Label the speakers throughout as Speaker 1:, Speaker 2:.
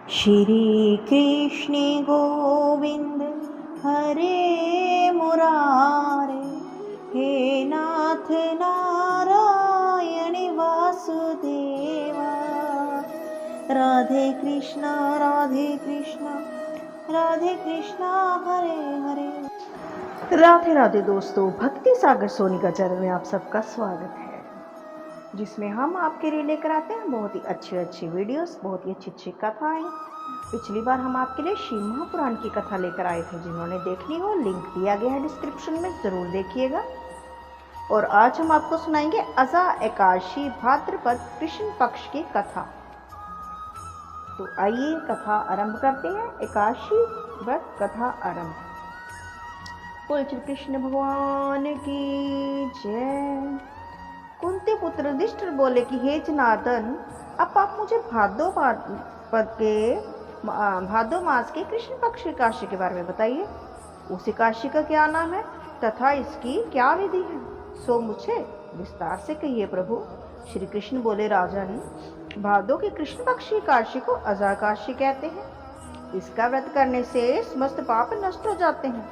Speaker 1: श्री कृष्ण गोविंद हरे मुरारे, हे नाथ नारायण वासुदेवा। राधे कृष्णा राधे कृष्णा राधे कृष्णा हरे हरे। राधे राधे दोस्तों, भक्ति सागर सोनी का चैनल में आप सबका स्वागत है, जिसमें हम आपके लिए लेकर आते हैं बहुत ही अच्छी वीडियोस, बहुत ही अच्छी कथाएं। पिछली बार हम आपके लिए शिव महापुराण की कथा लेकर आए थे, जिन्होंने देखनी हो लिंक दिया गया है डिस्क्रिप्शन में, ज़रूर देखिएगा। और आज हम आपको सुनाएंगे अजा एकादशी भाद्रपद कृष्ण पक्ष की कथा। तो आइए कथा आरंभ करते हैं। एकादशी व्रत कथा आरंभ। बोल श्री कृष्ण भगवान की जय। कुंती पुत्र युधिष्ठिर बोले कि हे जनार्दन, अब आप मुझे भादो मास के कृष्ण पक्ष की एकादशी के बारे में बताइए। उस एकादशी का क्या नाम है तथा इसकी क्या विधि है, सो मुझे विस्तार से कहिए प्रभु। श्री कृष्ण बोले, राजन, भादो के कृष्ण पक्ष की एकादशी को अजा एकादशी कहते हैं। इसका व्रत करने से समस्त पाप नष्ट हो जाते हैं।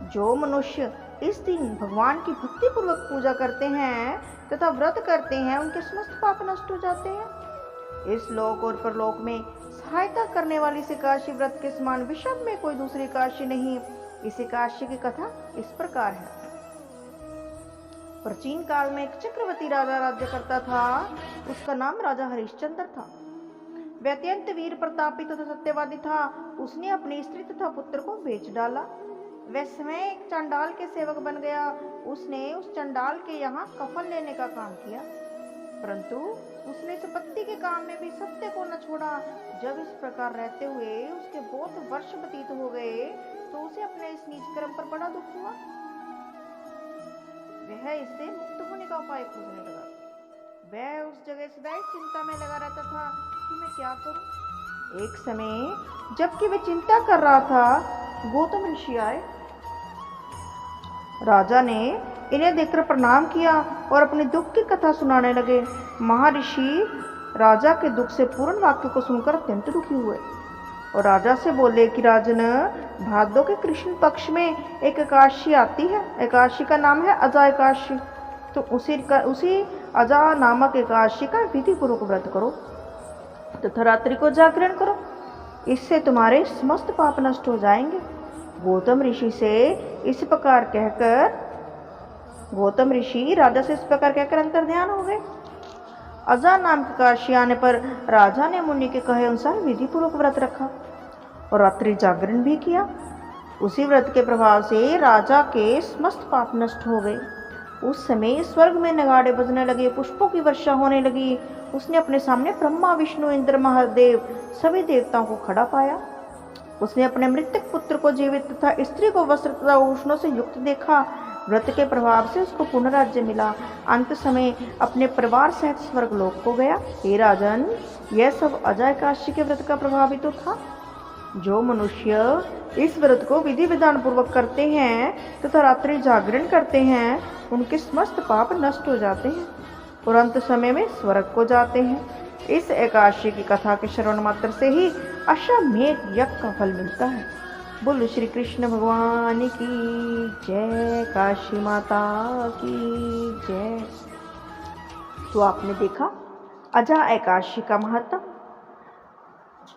Speaker 1: जो मनुष्य इस दिन भगवान की भक्ति पूर्वक पूजा करते हैं तथा व्रत करते हैं, उनके समस्त पाप नष्ट हो जाते हैं। इस लोक और परलोक में सहायता करने वाली इस एकादशी व्रत के समान विश्व में कोई दूसरी एकादशी नहीं। इस एकादशी की कथा इस प्रकार है। प्राचीन काल में एक चक्रवर्ती राजा राज्य करता था। उसका नाम राजा हरिश्चंद्र था। वह अत्यंत वीर प्रतापी तथा सत्यवादी था। उसने अपनी स्त्री तथा पुत्र को बेच डाला। वह स्वयं एक चंडाल के सेवक बन गया। उसने उस चंडाल के यहाँ कफन लेने का काम किया, परंतु उसने संपत्ति के काम में भी सत्य को न छोड़ा। जब इस प्रकार रहते हुए उसके बहुत वर्ष व्यतीत हो गए, तो उसे अपने इस नीच कर्म पर बड़ा दुख हुआ। वह इससे मुक्त होने का उपाय खोजने लगा। वह उस जगह सदैव चिंता में लगा रहता था कि मैं क्या करूं। एक समय जबकि वह चिंता कर रहा था, गौतम ऋषि आए। राजा ने इन्हें देखकर प्रणाम किया और अपने दुख की कथा सुनाने लगे। महर्षि राजा के दुख से पूर्ण वाक्य को सुनकर अत्यंत दुखी हुए और राजा से बोले कि राजन, भादो के कृष्ण पक्ष में एक एकादशी आती है। एकादशी का नाम है अजा एकादशी। तो उसी अजा नामक एकादशी का विधि पूर्वक व्रत करो तथा रात्रि को जागरण करो। इससे तुम्हारे समस्त पाप नष्ट हो जाएंगे। गौतम ऋषि राजा से इस प्रकार कहकर अंतर्ध्यान हो गए। अजा नाम की एकादशी आने पर राजा ने मुनि के कहे अनुसार विधि पूर्वक व्रत रखा और रात्रि जागरण भी किया। उसी व्रत के प्रभाव से राजा के समस्त पाप नष्ट हो गए। उस समय स्वर्ग में नगाड़े बजने लगे, पुष्पों की वर्षा होने लगी। उसने अपने सामने ब्रह्मा, विष्णु, इंद्र, महादेव सभी देवताओं को खड़ा पाया। उसने अपने मृतक पुत्र को जीवित तथा स्त्री को वस्त्र तथा उष्णों से युक्त देखा। व्रत के प्रभाव से उसको पुनः राज्य मिला। अंत समय अपने परिवार सहित स्वर्गलोक को गया। हे राजन, यह सब अजा एकादशी के व्रत का प्रभाव ही तो था। जो मनुष्य इस व्रत को विधि विधान पूर्वक करते हैं तथा रात्रि जागरण करते हैं, उनके समस्त पाप नष्ट हो जाते हैं और अंत समय में स्वर्ग को जाते हैं। इस एकादशी की कथा के श्रवण मात्र से ही अश्वमेध यज्ञ का फल मिलता है। बोलो श्री कृष्ण भगवान की जय, काशी माता की जय। तो आपने देखा अजा एकादशी का महत्व।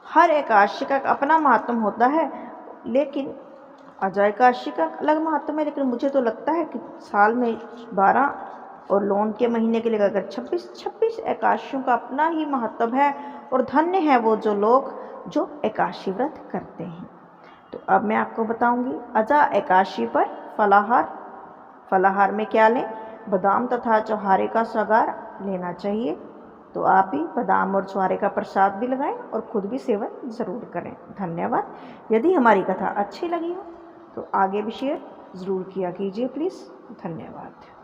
Speaker 1: हर एकादशी का अपना महत्व होता है, लेकिन अजा एकादशी का अलग महत्व है। लेकिन मुझे तो लगता है कि साल में 12 और लोन के महीने के लिए अगर 26 एकादशियों का अपना ही महत्व है। और धन्य है वो जो लोग जो एकादशी व्रत करते हैं। तो अब मैं आपको बताऊंगी अजा एकादशी पर फलाहार में क्या लें। बादाम तथा चौहारे का सगार लेना चाहिए। तो आप भी बादाम और चौहारे का प्रसाद भी लगाएं और खुद भी सेवन ज़रूर करें। धन्यवाद। यदि हमारी कथा अच्छी लगी हो तो आगे भी शेयर ज़रूर किया कीजिए प्लीज़। धन्यवाद।